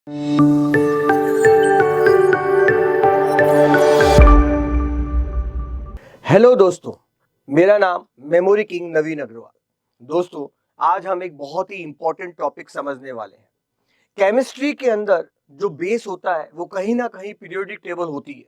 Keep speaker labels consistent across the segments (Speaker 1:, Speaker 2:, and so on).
Speaker 1: Hello दोस्तों, मेरा नाम मेमोरी किंग नवीन अग्रवाल। दोस्तों, आज हम एक बहुत ही इंपॉर्टेंट टॉपिक समझने वाले हैं। केमिस्ट्री के अंदर जो बेस होता है वो कहीं ना कहीं पीरियोडिक टेबल होती है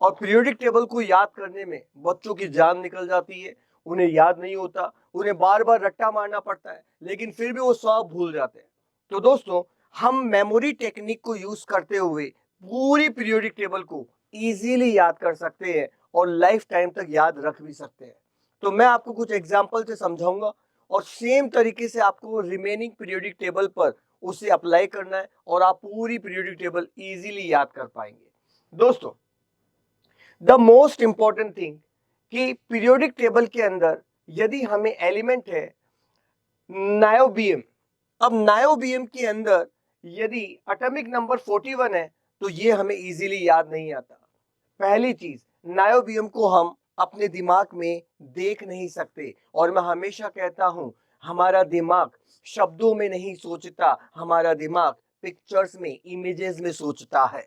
Speaker 1: और पीरियोडिक टेबल को याद करने में बच्चों की जान निकल जाती है। उन्हें याद नहीं होता, उन्हें बार बार रट्टा मारना पड़ता है, लेकिन फिर भी वो सब भूल जाते हैं। तो दोस्तों, हम मेमोरी टेक्निक को यूज करते हुए पूरी पीरियोडिक टेबल को इजीली याद कर सकते हैं और लाइफ टाइम तक याद रख भी सकते हैं। तो मैं आपको कुछ एग्जाम्पल से समझाऊंगा और सेम तरीके से आपको रिमेनिंग पीरियोडिक टेबल पर उसे अप्लाई करना है और आप पूरी पीरियोडिक टेबल इजीली याद कर पाएंगे। दोस्तों, द मोस्ट इंपॉर्टेंट थिंग कि पीरियोडिक टेबल के अंदर यदि हमें एलिमेंट है नायोबियम, अब नायोबियम के अंदर यदि एटॉमिक नंबर 41 है तो ये हमें इजीली याद नहीं आता। पहली चीज, नायोबियम को हम अपने दिमाग में देख नहीं सकते और मैं हमेशा कहता हूं हमारा दिमाग शब्दों में नहीं सोचता, हमारा दिमाग पिक्चर्स में, इमेजेस में सोचता है।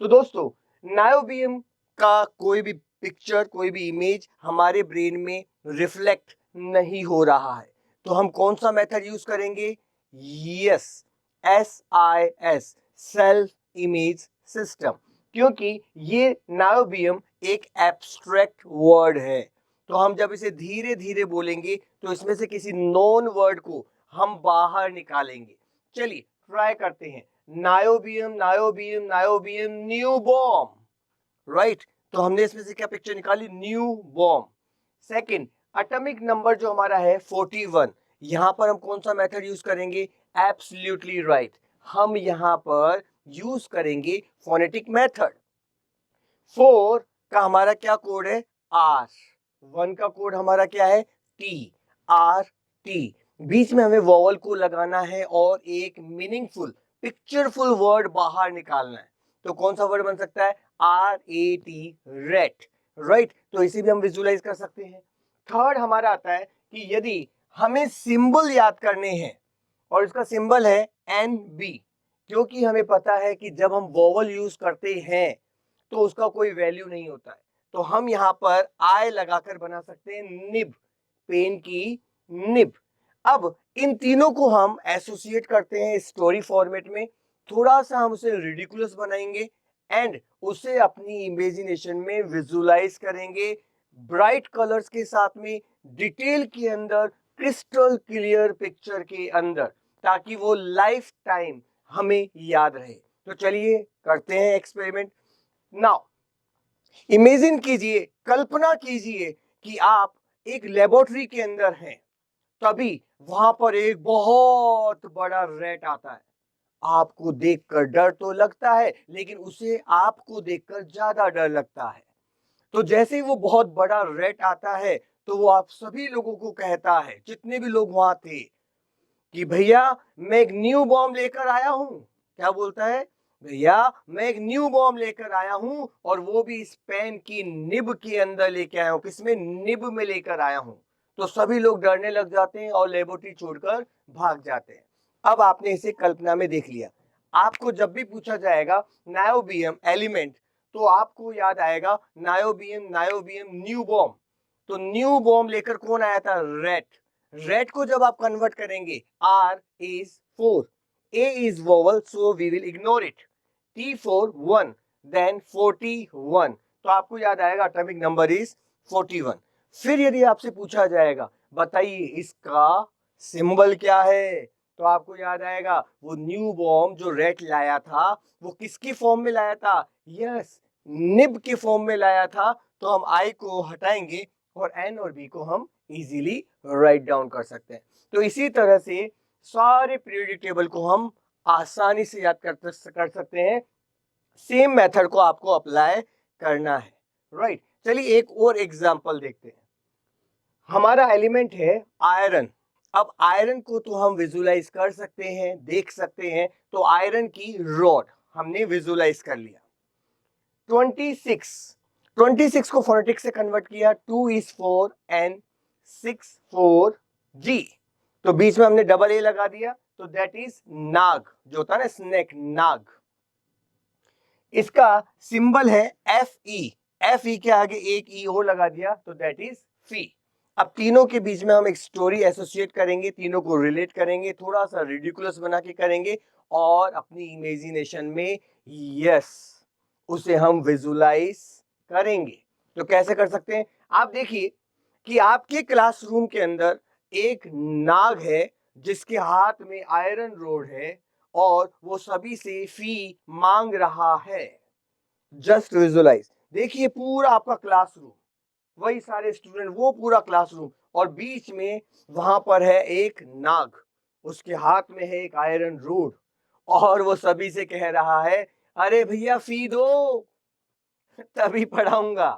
Speaker 1: तो दोस्तों, नायोबियम का कोई भी पिक्चर, कोई भी इमेज हमारे ब्रेन में रिफ्लेक्ट नहीं हो रहा है। तो हम कौन सा मेथड यूज करेंगे? Yes, SIS, self image system, क्योंकि ये नायोबियम एक एब्स्ट्रैक्ट वर्ड है। तो हम जब इसे धीरे धीरे बोलेंगे तो इसमें से किसी नॉन वर्ड को हम बाहर निकालेंगे। चलिए ट्राई करते हैं। Niobium, niobium, niobium, new bomb, right. तो हमने इसमें से क्या पिक्चर निकाली? New bomb. Second, atomic number जो हमारा है 41, यहां पर हम कौन सा मेथड यूज करेंगे? एब्सोल्युटली राइट, हम यहां पर यूज करेंगे फोनेटिक मेथड। 4 का हमारा क्या कोड है? आर। 1 का कोड हमारा क्या है? T, R T. बीच में हमें वॉवल को लगाना है और एक मीनिंगफुल, पिक्चरफुल वर्ड बाहर निकालना है। तो कौन सा वर्ड बन सकता है? RAT, rate, right. तो इसे भी हम विजुलाइज कर सकते हैं। थर्ड हमारा आता है कि यदि हमें सिंबल याद करने हैं और इसका सिंबल है NB, क्योंकि हमें पता है कि जब हम वॉवल यूज करते हैं तो उसका कोई वैल्यू नहीं होता है, तो हम यहाँ पर आई लगाकर बना सकते हैं निब, पेन की निब। अब इन तीनों को हम एसोसिएट करते हैं स्टोरी फॉर्मेट में। थोड़ा सा हम उसे रिडिकुलस बनाएंगे एंड उसे अपनी इमेजिनेशन में विजुलाइज करेंगे ब्राइट कलर्स के साथ में, डिटेल के अंदर, क्रिस्टल क्लियर पिक्चर के अंदर, ताकि वो लाइफ टाइम हमें याद रहे। तो चलिए करते हैं एक्सपेरिमेंट। नाउ इमेजिन कीजिए, कल्पना कीजिए कि आप एक लेबोरेटरी के अंदर हैं। तभी वहां पर एक बहुत बड़ा रैट आता है। आपको देखकर डर तो लगता है, लेकिन उसे आपको देखकर ज्यादा डर लगता है। तो जैसे ही वो बहुत बड़ा रैट आता है तो वो आप सभी लोगों को कहता है, जितने भी लोग वहां थे, कि भैया मैं एक न्यू बॉम्ब लेकर आया हूं। क्या बोलता है? भैया मैं एक न्यू बॉम्ब लेकर आया हूं और वो भी इस पेन की निब के अंदर लेके आया हूं। किसमें? निब में लेकर आया हूं। तो सभी लोग डरने लग जाते हैं और लेबोरेटरी छोड़कर भाग जाते हैं। अब आपने इसे कल्पना में देख लिया। आपको जब भी पूछा जाएगा नायोबियम एलिमेंट, तो आपको याद आएगा नायोबियम, नायोबियम, न्यू बॉम्ब। तो न्यू बॉम्ब लेकर कौन आया था? रेट। रेट को जब आप कन्वर्ट करेंगे, R is 4, A is vowel, so we will ignore it. T for 1, then 41, तो आपको याद आएगा एटॉमिक नंबर इज 41। फिर यदि आपसे पूछा जाएगा बताइए इसका सिंबल क्या है, तो आपको याद आएगा वो न्यू बॉम्ब जो रेट लाया था वो किसकी फॉर्म में लाया था? यस, निब के फॉर्म में लाया था। तो हम आई को हटाएंगे और एन और बी को हम इजीली राइट डाउन कर सकते हैं। तो इसी तरह से सारे पीरियोडिक टेबल को हम आसानी से याद कर सकते हैं। सेम मेथड को आपको अप्लाई करना है, राइट। चलिए एक और एग्जांपल देखते हैं। हमारा एलिमेंट है आयरन। अब आयरन को तो हम विजुलाइज कर सकते हैं, देख सकते हैं। तो आयरन की रॉड हमने विजुलाइज कर लिया। 26 को फोनेटिक से कन्वर्ट किया। 2 is 4 and 6 4 G, तो बीच में हमने डबल ए लगा दिया। तो दैट इज नाग, जो होता है ना स्नेक, नाग। इसका सिंबल है एफ ई, एफ ई के आगे एक ई और लगा दिया तो दैट इज फी। अब तीनों के बीच में हम एक स्टोरी एसोसिएट करेंगे, तीनों को रिलेट करेंगे, थोड़ा सा रिडिकुलस बना के करेंगे और अपनी इमेजिनेशन में यस उसे हम विजुलाइज करेंगे। तो कैसे कर सकते हैं? आप देखिए कि आपके क्लासरूम के अंदर एक नाग है जिसके हाथ में आयरन रोड है और वो सभी से फी मांग रहा है। जस्ट विजुलाइज, देखिए पूरा आपका क्लासरूम, वही सारे स्टूडेंट, वो पूरा क्लासरूम, और बीच में वहां पर है एक नाग, उसके हाथ में है एक आयरन रोड और वो सभी से कह रहा है अरे भैया फी दो तभी पढ़ाऊंगा।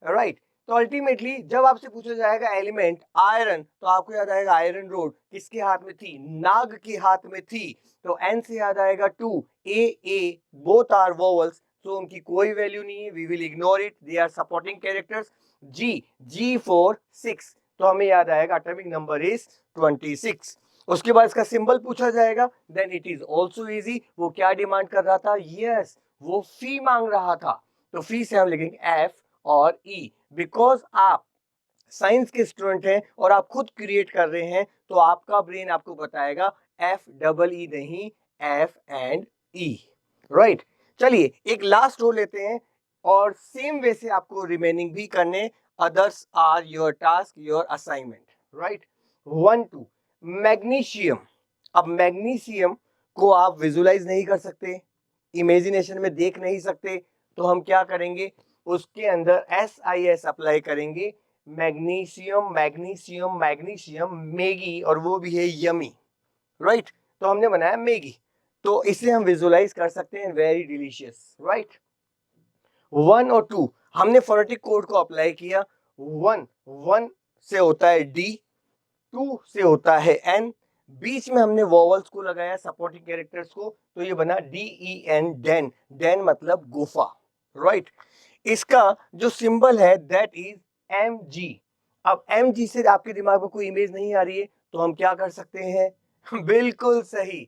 Speaker 1: राइट? तो अल्टीमेटली जब आपसे पूछा जाएगा एलिमेंट आयरन तो आपको याद आएगा आयरन रोड किसके हाथ में थी? नाग के हाथ में थी। तो एन से याद आएगा 2, ए बोथ आर वोवल्स, तो उनकी कोई वैल्यू नहीं है, we will ignore it, they are supporting characters. G for 6, तो हमें याद आएगा एटॉमिक नंबर इज 26। उसके बाद इसका सिंबल पूछा जाएगा, then it is also easy. वो क्या डिमांड कर रहा था? यस, वो फी मांग रहा था, तो फी से हम लिखेंगे एफ और ई। बिकॉज आप साइंस के स्टूडेंट हैं और आप खुद क्रिएट कर रहे हैं तो आपका ब्रेन आपको बताएगा एफ डबल ई नहीं, एफ एंड ई। राइट? चलिए एक लास्ट रो लेते हैं और सेम वे से आपको रिमेनिंग भी करने, others are your task, your assignment. Right? 1 2 magnesium. अब मैग्नीशियम को आप विजुलाइज नहीं कर सकते, इमेजिनेशन में देख नहीं सकते, तो हम क्या करेंगे? उसके अंदर SIS अप्लाई करेंगे, मैग्नीशियम मैग्नीशियम मैग्नीशियम, मैगी, और वो भी है यमी। राइट? तो हमने बनाया मैगी, तो इसे हम विजुलाइज कर सकते हैं, वेरी डिलीशियस। राइट? 1 और 2 हमने फोनेटिक कोड को अप्लाई किया। 1 से होता है डी, 2 से होता है एन, बीच में हमने वॉवल्स को लगाया, सपोर्टिंग कैरेक्टर्स को, तो ये बना DEN, डेन। डेन मतलब गुफा। राइट? इसका जो सिंबल है दैट इज MG। अब MG से आपके दिमाग में कोई इमेज नहीं आ रही है तो हम क्या कर सकते हैं? बिल्कुल सही,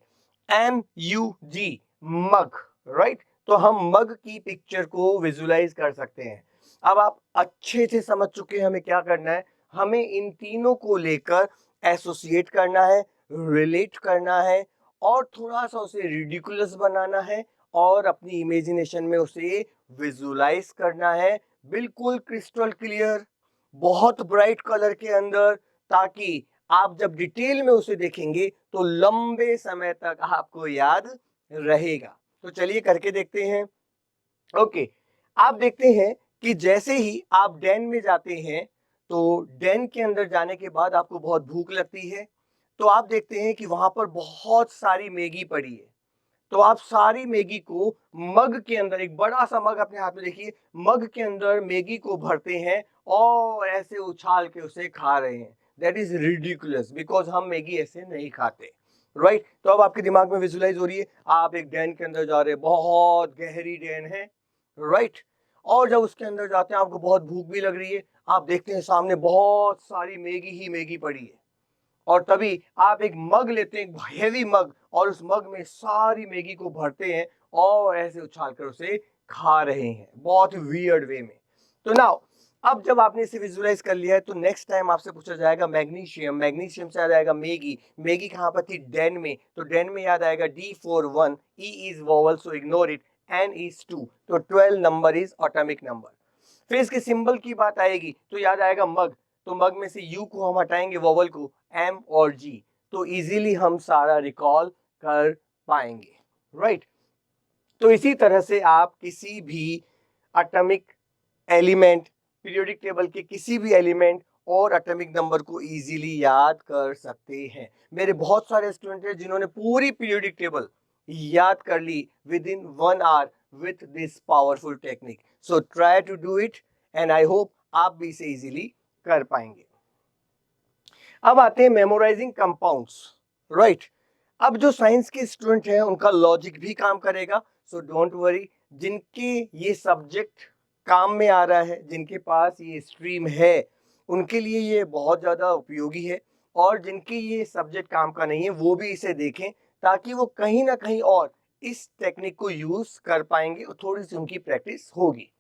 Speaker 1: MUG, मग। राइट? तो हम मग की पिक्चर को विजुलाइज कर सकते हैं। अब आप अच्छे से समझ चुके हैं हमें क्या करना है। हमें इन तीनों को लेकर एसोसिएट करना है, रिलेट करना है और थोड़ा सा उसे रिडिकुलस बनाना है और अपनी इमेजिनेशन में उसे विजुलाइज करना है, बिल्कुल क्रिस्टल क्लियर, बहुत ब्राइट कलर के अंदर, ताकि आप जब डिटेल में उसे देखेंगे तो लंबे समय तक आपको याद रहेगा। तो चलिए करके देखते हैं। ओके, आप देखते हैं कि जैसे ही आप डेन में जाते हैं तो डेन के अंदर जाने के बाद आपको बहुत भूख लगती है, तो आप देखते हैं कि वहां पर बहुत सारी मैगी पड़ी है। तो आप सारी मैगी को मग के अंदर, एक बड़ा सा मग अपने हाथ में देखिए, मग के अंदर मैगी को भरते हैं और ऐसे उछाल के उसे खा रहे हैं। दैट इज रिडिकुलस, बिकॉज हम मैगी ऐसे नहीं खाते। राइट? तो अब आपके दिमाग में विजुलाइज हो रही है, आप एक डैन के अंदर जा रहे हैं, बहुत गहरी डैन है। राइट? और जब उसके अंदर जाते हैं आपको बहुत भूख भी लग रही है, आप देखते हैं सामने बहुत सारी मैगी ही मैगी पड़ी है, और तभी आप एक मग लेते हैं, एक हेवी मग, और उस मग में सारी मैगी को भरते हैं और ऐसे उछाल कर उसे खा रहे हैं, बहुत वियर्ड वे में। तो नाउ अब जब आपने इसे विजुलाइज कर लिया है तो नेक्स्ट टाइम आपसे पूछा जाएगा मैग्नीशियम, मैग्नीशियम से याद आएगा मैगी, मैगी कहाँ पर थी? डेन में, तो डेन में याद आएगा D for 1, E is vowel so ignore it, N is 2, तो 12 नंबर इज एटॉमिक नंबर। फिर इसके सिंबल की बात आएगी तो याद आएगा मग, तो मग में से यू को हम हटाएंगे, वोवल को, एम और जी, तो इजीली हम सारा रिकॉल कर पाएंगे। राइट? तो इसी तरह से आप किसी भी एटॉमिक एलिमेंट, पीरियोडिक टेबल के किसी भी एलिमेंट और एटॉमिक नंबर को इजीली याद कर सकते हैं। मेरे बहुत सारे स्टूडेंट हैं जिन्होंने पूरी पीरियोडिक टेबल याद कर ली within 1 hour with this powerful technique. So try to do it and I hope आप भी इसे इजीली कर पाएंगे। अब आते हैं मेमोराइजिंग कंपाउंड्स। राइट? अब जो साइंस के स्टूडेंट हैं उनका लॉजिक भी काम करेगा, सो डोंट वरी। जिनके ये सब्जेक्ट काम में आ रहा है, जिनके पास ये स्ट्रीम है, उनके लिए ये बहुत ज़्यादा उपयोगी है और जिनकी ये सब्जेक्ट काम का नहीं है वो भी इसे देखें, ताकि वो कहीं ना कहीं और इस टेक्निक को यूज कर पाएंगे और थोड़ी सी उनकी प्रैक्टिस होगी।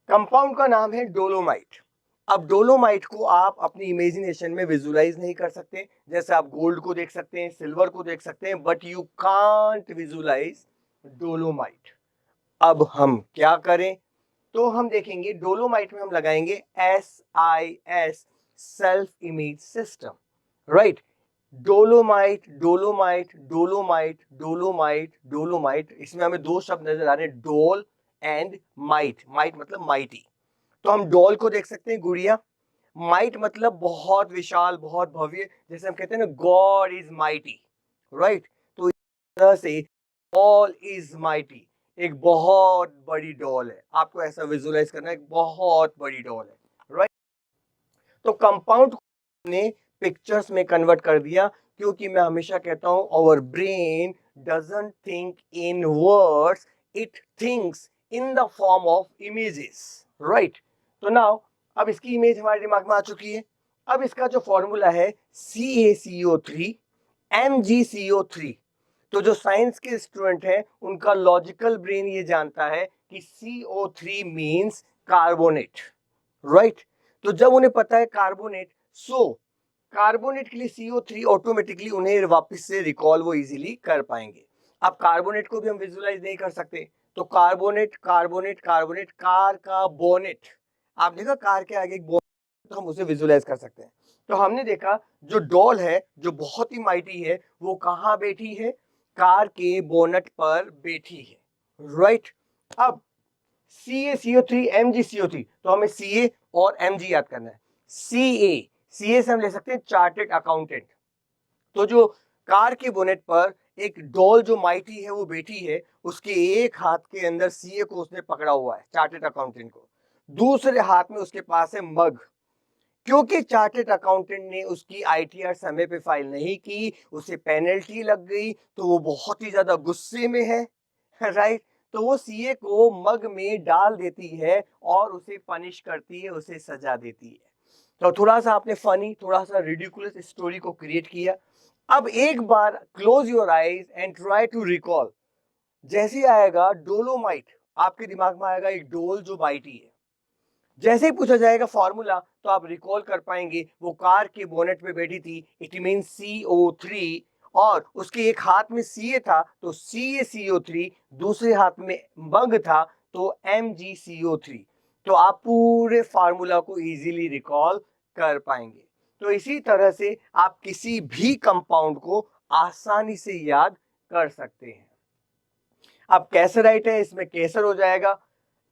Speaker 1: कंपाउंड का नाम है डोलोमाइट। अब डोलोमाइट को आप अपनी इमेजिनेशन में विजुलाइज नहीं कर सकते, जैसे आप गोल्ड को देख सकते हैं, सिल्वर को देख सकते हैं, but you can't visualise dolomite. अब हम क्या करें? तो हम देखेंगे डोलोमाइट में हम लगाएंगे SIS, self image system, right. Dolomite dolomite dolomite dolomite dolomite, इसमें हमें दो शब्द नजर आ रहे हैं, डोल एंड माइट। माइट मतलब माइटी। तो हम डॉल को देख सकते हैं, गुड़िया। माइट मतलब बहुत विशाल, बहुत भव्य, जैसे हम कहते हैं ना गॉड इज माइटी, राइट। तो इस तरह से डॉल इज माइटी, एक बहुत बड़ी डॉल है। आपको ऐसा विजुलाइज करना है, एक बहुत बड़ी डॉल है, राइट। तो कंपाउंड ने पिक्चर्स में कन्वर्ट कर दिया, क्योंकि मैं हमेशा कहता हूं our brain doesn't think in words, it thinks in the form of images, right. तो नाउ अब इसकी इमेज हमारे दिमाग में आ चुकी है। अब इसका जो फॉर्मूला है CaCO3 MgCO3, तो जो साइंस के स्टूडेंट हैं उनका लॉजिकल ब्रेन ये जानता है कि CO3 मीन्स कार्बोनेट, राइट। तो जब उन्हें पता है कार्बोनेट, सो कार्बोनेट के लिए CO3 ऑटोमेटिकली उन्हें वापस से रिकॉल वो इजीली कर पाएंगे। अब कार्बोनेट को भी हम विजुलाइज नहीं कर सकते, तो कार्बोनेट कार्बोनेट कार्बोनेट, कार का बोनेट, आप देखा कार के आगे एक बोनेट, तो हम उसे विजुलाइज कर सकते हैं। तो हमने देखा जो डॉल है, जो बहुत ही माइटी है, वो कहाँ बैठी है? कार के बोनट पर बैठी है, राइट। अब CaCO3 MgCO3, तो हमें Ca और Mg याद करना है। Ca से हम ले सकते हैं चार्टेड अकाउंटेंट। तो जो कार के बोनेट पर एक डॉल जो माइटी है वो बैठी है, उसके एक हाथ के अंदर Ca को उसने पकड़ा हुआ है, चार्टेड अकाउंटेंट को। दूसरे हाथ में उसके पास है मग। क्योंकि चार्टेड अकाउंटेंट ने उसकी ITR समय पे फाइल नहीं की, उसे पेनल्टी लग गई, तो वो बहुत ही ज्यादा गुस्से में है, राइट। तो वो CA को मग में डाल देती है और उसे पनिश करती है, उसे सजा देती है। तो थोड़ा सा आपने फनी, थोड़ा सा रिडिकुलस स्टोरी को क्रिएट किया। अब एक बार close your eyes and try to recall. जैसे ही आएगा डोलोमाइट, आपके दिमाग में आएगा एक डोल जो माइटी है। जैसे ही पूछा जाएगा फॉर्मूला, तो आप रिकॉल कर पाएंगे वो कार के बोनेट पे बैठी थी, इट मीन CO3, और उसके एक हाथ में Ca था तो CaCO3, दूसरे हाथ में मग था तो MgCO3। तो आप पूरे फार्मूला को इजीली रिकॉल कर पाएंगे। तो इसी तरह से आप किसी भी कंपाउंड को आसानी से याद कर सकते हैं। अब कैसराइट है, इसमें केसर हो जाएगा।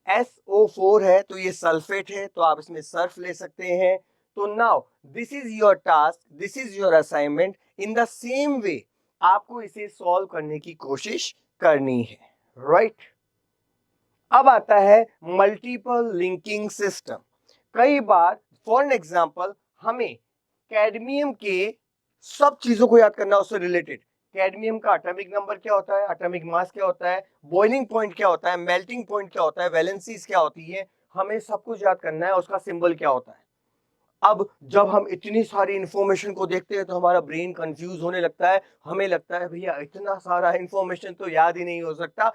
Speaker 1: SO4 है तो ये सल्फेट है, तो आप इसमें सर्फ ले सकते हैं। तो now this is your task, this is your assignment. In the same way आपको इसे सॉल्व करने की कोशिश करनी है, राइट। अब आता है मल्टीपल लिंकिंग सिस्टम। कई बार फॉर एन एग्जांपल हमें कैडमियम के सब चीजों को याद करना, उससे रिलेटेड कैडमियम का एटॉमिक नंबर क्या होता है, एटॉमिक मास क्या होता है, बॉइलिंग पॉइंट क्या होता है, मेल्टिंग पॉइंट क्या होता है, वैलेंसीज क्या होती है, हमें सब कुछ याद करना है, उसका सिंबल क्या होता है। अब जब हम इतनी सारी इंफॉर्मेशन को देखते हैं तो हमारा ब्रेन कंफ्यूज होने लगता है, हमें लगता है भैया इतना सारा इंफॉर्मेशन तो याद ही नहीं हो सकता,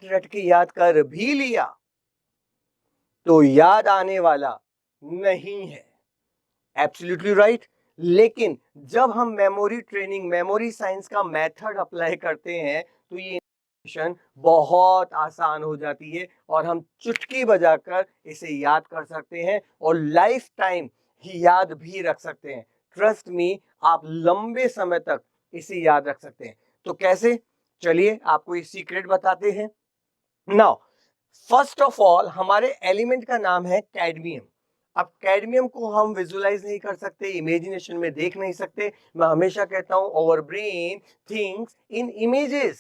Speaker 1: रट के याद कर भी लिया तो याद आने वाला नहीं है। Absolutely right. लेकिन जब हम मेमोरी ट्रेनिंग, मेमोरी साइंस का मेथड अप्लाई करते हैं तो ये इंफॉर्मेशन बहुत आसान हो जाती है और हम चुटकी बजाकर इसे याद कर सकते हैं और लाइफ टाइम ही याद भी रख सकते हैं। ट्रस्ट मी, आप लंबे समय तक इसे याद रख सकते हैं। तो कैसे? चलिए आपको ये सीक्रेट बताते हैं। नाउ फर्स्ट ऑफ ऑल हमारे एलिमेंट का नाम है कैडमियम। अब कैडमियम को हम विजुलाइज नहीं कर सकते, इमेजिनेशन में देख नहीं सकते। मैं हमेशा कहता हूं our brain thinks in images.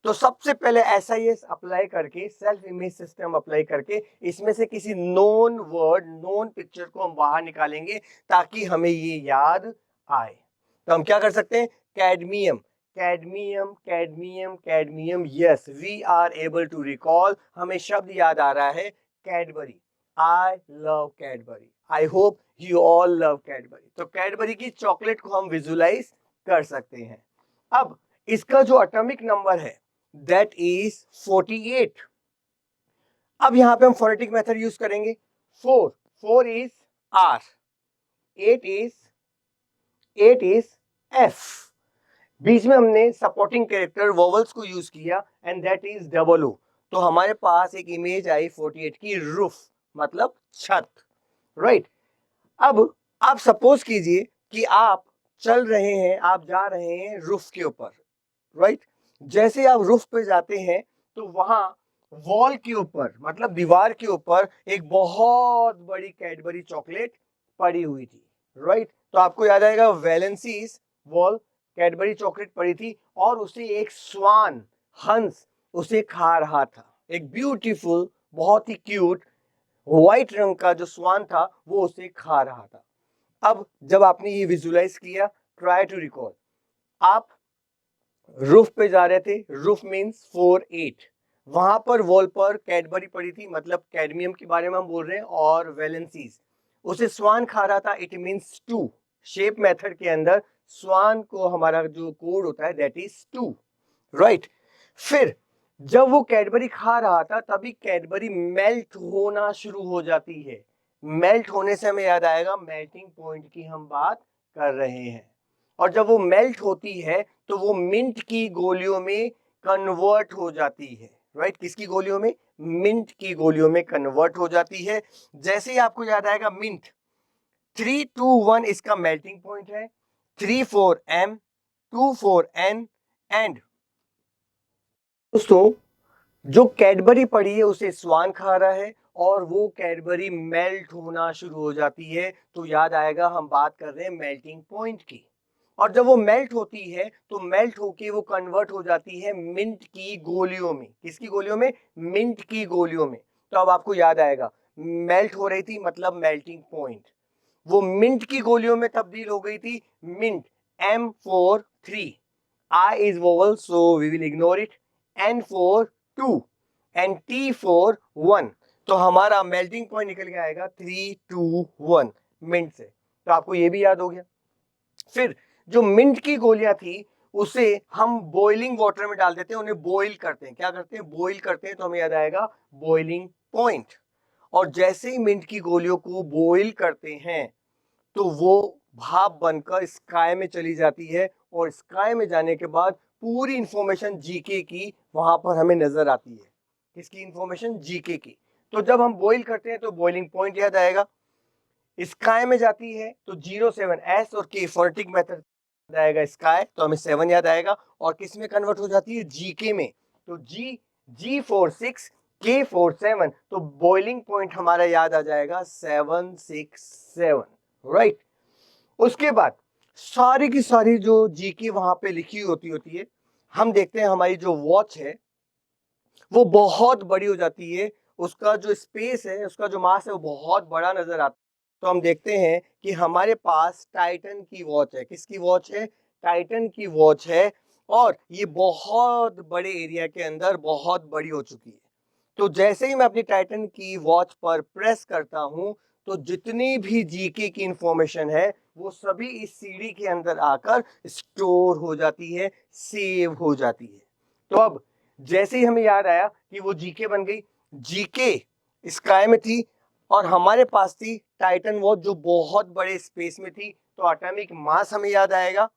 Speaker 1: तो सबसे पहले SIS अप्लाई करके, सेल्फ इमेज सिस्टम अप्लाई करके, इसमें से किसी नोन वर्ड, नोन पिक्चर को हम बाहर निकालेंगे ताकि हमें ये याद आए। तो हम क्या कर सकते हैं? Cadmium cadmium cadmium cadmium, yes we are able to recall. हमें शब्द याद आ रहा है Cadbury. I love Cadbury, I hope you all love Cadbury. तो कैडबरी की चॉकलेट को हम विजुलाइज कर सकते हैं। अब इसका जो एटॉमिक नंबर है दैट इज 48। अब यहां पे हम फोनेटिक मेथड यूज करेंगे। 4 इज आर, 8 इज एफ। बीच में हमने सपोर्टिंग कैरेक्टर वोवल्स को यूज किया and that is double O. तो हमारे पास एक इमेज आई 48 की, रूफ मतलब छत, राइट। अब आप सपोज कीजिए कि आप चल रहे हैं, आप जा रहे हैं रूफ के ऊपर, राइट। जैसे आप रूफ पे जाते हैं तो वहां वॉल के ऊपर मतलब दीवार के ऊपर एक बहुत बड़ी कैडबरी चॉकलेट पड़ी हुई थी, राइट। तो आपको याद आएगा वैलेंसीज वॉल कैडबरी चॉकलेट पड़ी थी और उसे एक स्वान, हंस उसे खा रहा था। एक ब्यूटीफुल, बहुत ही क्यूट व्हाइट रंग का जो स्वान था वो उसे खा रहा था। अब जब आपने ये विजुलाइज किया, ट्राई टू रिकॉल। आप रूफ पे जा रहे थे, रूफ मींस 48। वहां पर वॉल पर कैडबरी पड़ी थी, मतलब कैडमियम के बारे में हम बोल रहे हैं, और वैलेंसीज उसे स्वान खा रहा था, इट मींस 2। शेप मेथड के अंदर स्वान को हमारा जो कोड होता है दैट इज 2, राइट। फिर जब वो कैडबरी खा रहा था तभी कैडबरी मेल्ट होना शुरू हो जाती है। मेल्ट होने से हमें याद आएगा मेल्टिंग पॉइंट की हम बात कर रहे हैं। और जब वो मेल्ट होती है तो वो मिंट की गोलियों में कन्वर्ट हो जाती है, राइट। किसकी गोलियों में? मिंट की गोलियों में कन्वर्ट हो जाती है। जैसे ही आपको याद आएगा मिंट, 321 इसका मेल्टिंग पॉइंट है, 34M, 24N एंड दोस्तों जो कैडबरी पड़ी है उसे स्वान खा रहा है और वो कैडबरी मेल्ट होना शुरू हो जाती है। तो याद आएगा हम बात कर रहे हैं मेल्टिंग पॉइंट की। और जब वो मेल्ट होती है तो मेल्ट होके वो कन्वर्ट हो जाती है मिंट की गोलियों में। किसकी गोलियों में? मिंट की गोलियों में। तो अब आपको याद आएगा मेल्ट हो रही थी मतलब मेल्टिंग पॉइंट, वो मिंट की गोलियों में तब्दील हो गई थी। Mint M43, I is vowel so we will ignore it, N4 2 and T4 1। तो हमारा मेल्टिंग पॉइंट निकल के आएगा 321 मिंट से। तो आपको ये भी याद हो गया। फिर जो मिंट की गोलियां थी उसे हम बॉइलिंग वाटर में डाल देते हैं, उन्हें बॉइल करते हैं। क्या करते हैं? बॉइल करते हैं। तो हमें याद आएगा बॉइलिंग पॉइंट। और जैसे ही मिंट की गोलियों को बॉइल करते हैं तो वो भाप बनकर स्काई में चली जाती है और स्काई में जाने के बाद पूरी इंफॉर्मेशन जीके की वहां पर हमें नजर आती है। किसकी इंफॉर्मेशन? जीके की। तो जब हम बॉइल करते हैं तो बॉइलिंग पॉइंट याद आएगा, स्काई में जाती है तो 07 एस और के फोनेटिक मेथड याद आएगा स्काई, तो हमें 7 याद आएगा। और किस में कन्वर्ट हो जाती है? जीके में। तो G46 K47, तो बॉइलिंग पॉइंट हमारा याद आ जाएगा 767, राइट। उसके बाद सारी की सारी जो जीके वहां पे लिखी होती है, हम देखते हैं हमारी जो वॉच है वो बहुत बड़ी हो जाती है, उसका जो स्पेस है, उसका जो मास है वो बहुत बड़ा नजर आता है। तो हम देखते हैं कि हमारे पास टाइटन की वॉच है। किसकी वॉच है? टाइटन की वॉच है। और ये बहुत बड़े एरिया के अंदर बहुत बड़ी हो चुकी है। तो जैसे ही मैं अपनी टाइटन की वॉच पर प्रेस करता हूं तो जितनी भी जीके की इंफॉर्मेशन है वो सभी इस सीडी के अंदर आकर स्टोर हो जाती है, सेव हो जाती है। तो अब जैसे ही हमें याद आया कि वो जीके बन गई, जीके स्काई में थी और हमारे पास थी टाइटन वॉच जो बहुत बड़े स्पेस में थी। तो एटॉमिक मास हमें याद आएगा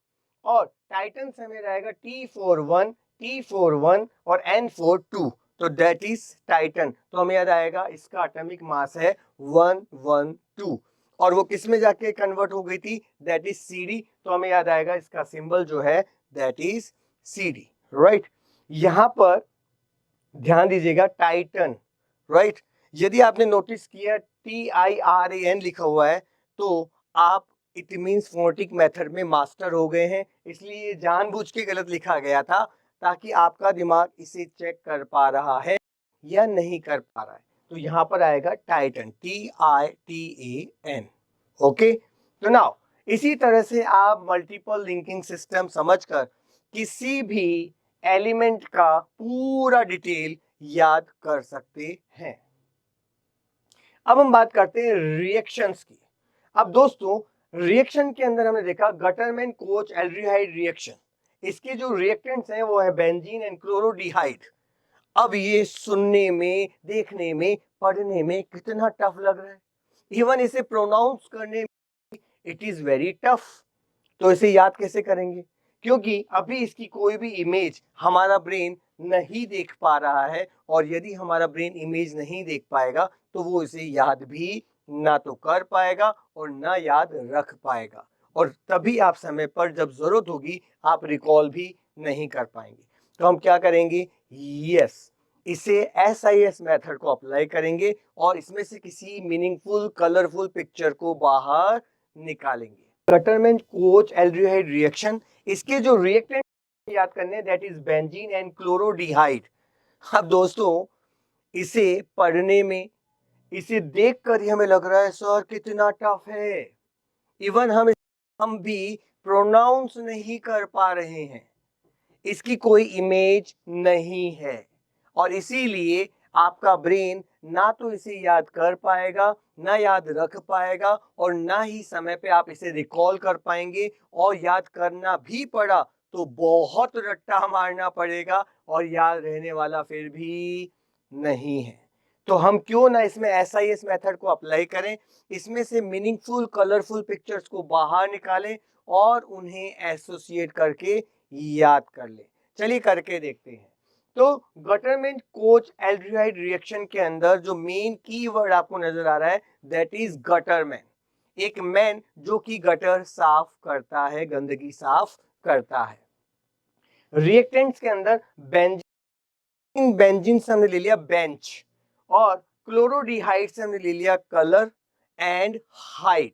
Speaker 1: और टाइटन से हमें आएगा T41, T41 और N42। तो दैट इज टाइटन। तो हमें याद आएगा इसका एटॉमिक मास है 112 और वो किस में जाके कन्वर्ट हो गई थी? That is CD. तो हमें याद आएगा इसका सिंबल जो है दैट इज सीडी, राइट। यहां पर ध्यान दीजिएगा टाइटन, राइट। यदि आपने नोटिस किया TIRAN लिखा हुआ है तो आप इट मींस फोनेटिक मेथड में मास्टर हो गए हैं। इसलिए जानबूझ के गलत लिखा गया था ताकि आपका दिमाग इसे चेक कर पा रहा है या नहीं कर पा रहा है। तो यहां पर आएगा टाइटन, TITAN, ओके। तो नाउ इसी तरह से आप मल्टीपल लिंकिंग सिस्टम समझकर किसी भी एलिमेंट का पूरा डिटेल याद कर सकते हैं। अब हम बात करते हैं रिएक्शंस की। अब दोस्तों रिएक्शन के अंदर हमने देखा गटरमैन कोच एल्डिहाइड रिएक्शन, इसके जो रिएक्टेंट्स हैं वो है बेंजीन एंड क्लोरोडिहाइड। अब ये सुनने में, देखने में, पढ़ने में कितना टफ लग रहा है, इवन इसे प्रोनाउंस करने में इट इज वेरी टफ। तो इसे याद कैसे करेंगे, क्योंकि अभी इसकी कोई भी इमेज हमारा ब्रेन नहीं देख पा रहा है, और यदि हमारा ब्रेन इमेज नहीं देख पाएगा तो वो इसे याद भी ना तो कर पाएगा और ना याद रख पाएगा, और तभी आप समय पर जब जरूरत होगी आप रिकॉल भी नहीं कर पाएंगे। तो हम क्या करेंगे, यस, इसे SIS मेथड को अप्लाई करेंगे और इसमें से किसी मीनिंगफुल कलरफुल पिक्चर को बाहर निकालेंगे। गटरमैन कोच एल्डिहाइड रिएक्शन, इसके जो रिएक्टेंट याद करने दैट इज बेंजीन एंड क्लोरोडिहाइड। अब दोस्तों इसे पढ़ने में, इसे देखकर ही हमें लग रहा है सर कितना टफ है, इवन हम भी प्रोनाउंस नहीं कर पा रहे हैं, इसकी कोई इमेज नहीं है, और इसीलिए आपका ब्रेन ना तो इसे याद कर पाएगा, ना याद रख पाएगा, और ना ही समय पे आप इसे रिकॉल कर पाएंगे, और याद करना भी पड़ा तो बहुत रट्टा मारना पड़ेगा और याद रहने वाला फिर भी नहीं है। तो हम क्यों ना इसमें SIS मेथड को अप्लाई करें, इसमें से मीनिंगफुल कलरफुल पिक्चर्स को बाहर निकालें और उन्हें एसोसिएट करके याद कर लें। चलिए करके देखते हैं। तो गटरमैन कोच एल्डिहाइड रिएक्शन के अंदर जो मेन कीवर्ड आपको नजर आ रहा है दैट इज गटरमैन, एक मैन जो कि गटर साफ करता है, गंदगी साफ करता है। रिएक्टेंट्स के अंदर बेंजीन, बेंजीन से हमने ले लिया बेंच, और क्लोरोडिहाइड से हमने ले लिया कलर एंड हाइट।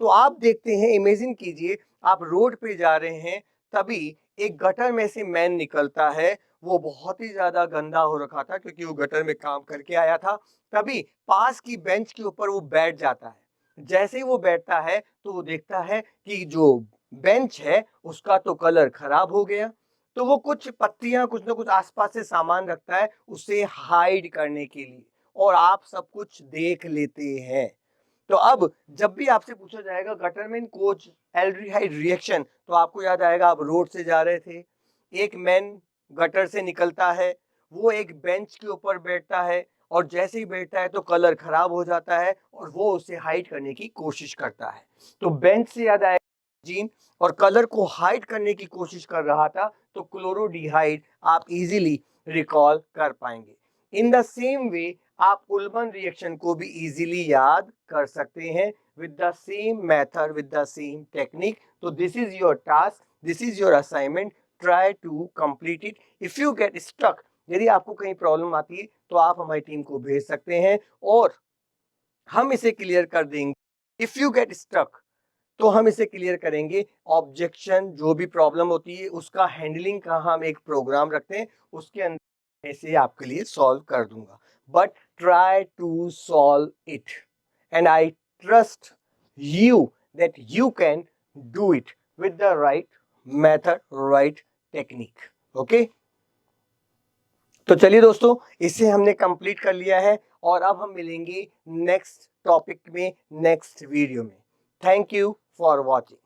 Speaker 1: तो आप देखते हैं, इमेजिन कीजिए आप रोड पे जा रहे हैं, तभी एक गटर में से मैन निकलता है, वो बहुत ही ज्यादा गंदा हो रखा था क्योंकि वो गटर में काम करके आया था। तभी पास की बेंच के ऊपर वो बैठ जाता है। जैसे ही वो बैठता है तो वो देखता है कि जो बेंच है उसका तो कलर खराब हो गया, तो वो कुछ पत्तियां, कुछ ना कुछ आसपास से सामान रखता है उसे हाइड करने के लिए, और आप सब कुछ देख लेते हैं। तो अब जब भी आपसे पूछा जाएगा गटरमैन कोच एल्डिहाइड रिएक्शन, तो आपको याद आएगा आप रोड से जा रहे थे, एक मैन गटर से निकलता है, वो एक बेंच के ऊपर बैठता है, और जैसे ही बैठता है तो कलर खराब हो जाता है और वो उसे हाइड करने की कोशिश करता है। तो बेंच से याद आएगा जीन, और कलर को हाइड करने की कोशिश कर रहा था तो क्लोरोडिहाइड आप इजीली रिकॉल कर पाएंगे। इन द सेम वे आप उल्बन रिएक्शन को भी इजीली याद कर सकते हैं with the same method, with the same technique. So this is your task, this is your assignment. Try to complete it. If you get stuck, यदि आपको कहीं प्रॉब्लम आती है तो आप हमारी टीम को भेज सकते हैं और हम इसे क्लियर कर देंगे। इफ यू गेट स्टक, तो हम इसे क्लियर करेंगे। ऑब्जेक्शन जो भी प्रॉब्लम होती है उसका हैंडलिंग का हम एक प्रोग्राम रखते हैं, उसके अंदर इसे आपके लिए सॉल्व कर दूंगा। But try to solve it and I trust you that you can do it with the right method, right technique. Okay, तो चलिए दोस्तों, इसे हमने कंप्लीट कर लिया है और अब हम मिलेंगे नेक्स्ट टॉपिक में, नेक्स्ट वीडियो में। Thank you for watching.